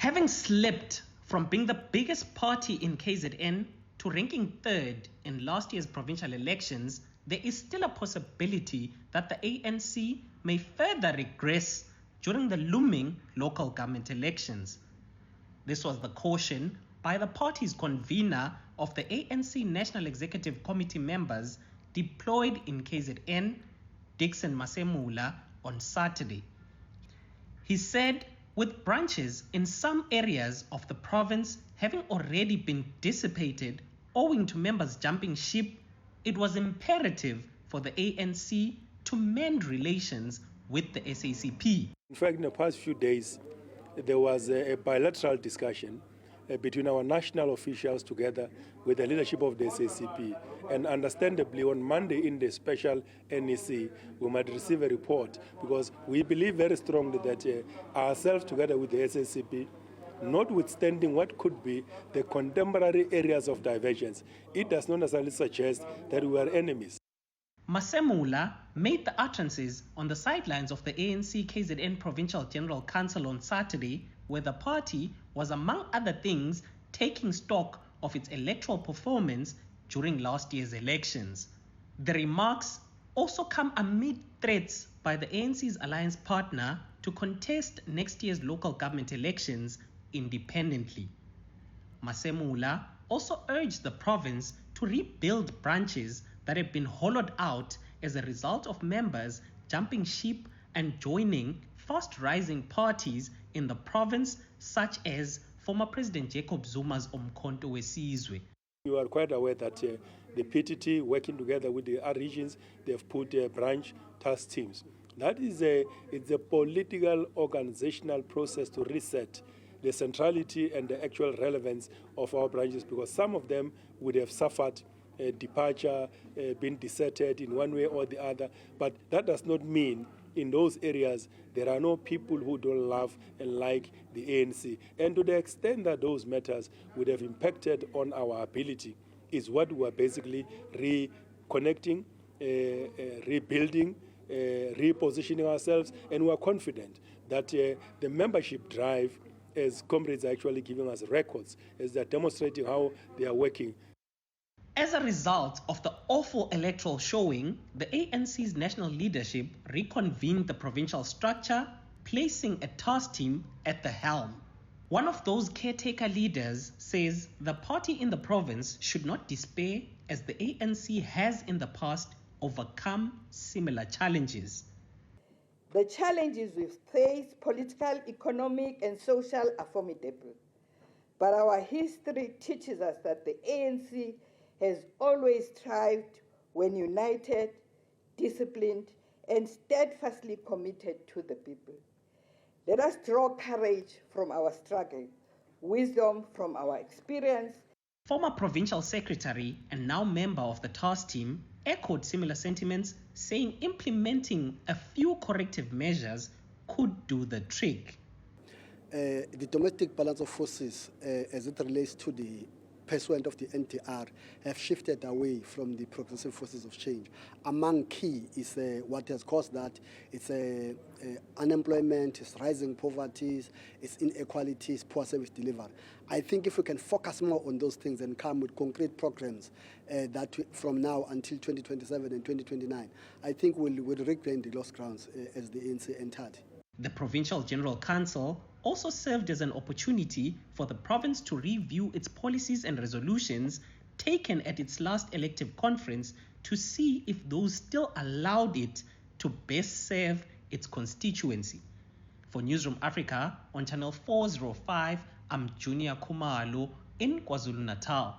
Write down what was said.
Having slipped from being the biggest party in KZN to ranking third in last year's provincial elections, there is still a possibility that the ANC may further regress during the looming local government elections. This was the caution by the party's convener of the ANC National Executive Committee members deployed in KZN, Dixon Masemula, on Saturday. He said with branches in some areas of the province having already been dissipated owing to members jumping ship, it was imperative for the ANC to mend relations with the SACP. In fact, in the past few days, there was a bilateral discussion between our national officials together with the leadership of the SACP. And understandably, on Monday in the special NEC, we might receive a report because we believe very strongly that ourselves together with the SACP, notwithstanding what could be the contemporary areas of divergence, it does not necessarily suggest that we are enemies. Masemula made the utterances on the sidelines of the ANC KZN Provincial General Council on Saturday, where the party was, among other things, taking stock of its electoral performance during last year's elections. The remarks also come amid threats by the ANC's alliance partner to contest next year's local government elections independently. Masemula also urged the province to rebuild branches that have been hollowed out as a result of members jumping ship and joining fast-rising parties in the province, such as former President Jacob Zuma's Umkhonto weSizwe. You are quite aware that the PTT, working together with the other regions, they have put branch task teams. That is it's a political organizational process to reset the centrality and the actual relevance of our branches, because some of them would have suffered departure, been deserted in one way or the other. But that does not mean in those areas there are no people who don't love and like the ANC. And to the extent that those matters would have impacted on our ability is what we are basically reconnecting, rebuilding, repositioning ourselves, and we are confident that the membership drive, as comrades are actually giving us records, as they're demonstrating how they are working. As a result of the awful electoral showing, the ANC's national leadership reconvened the provincial structure, placing a task team at the helm. One of those caretaker leaders says the party in the province should not despair, as the ANC has in the past overcome similar challenges. The challenges we've faced, political, economic, and social, are formidable. But our history teaches us that the ANC has always thrived when united, disciplined, and steadfastly committed to the people. Let us draw courage from our struggle, wisdom from our experience. Former provincial secretary and now member of the task team echoed similar sentiments, saying implementing a few corrective measures could do the trick. The domestic balance of forces, as it relates to the pursuant of the NTR, have shifted away from the progressive forces of change. Among key is what has caused that. It's unemployment, it's rising poverty, it's inequalities, poor service delivery. I think if we can focus more on those things and come with concrete programs that from now until 2027 and 2029, I think we'll regain the lost grounds as the ANC entered. The Provincial General Council also served as an opportunity for the province to review its policies and resolutions taken at its last elective conference to see if those still allowed it to best serve its constituency. For Newzroom Afrika on Channel 405, I'm Juniour Khumalo in KwaZulu-Natal.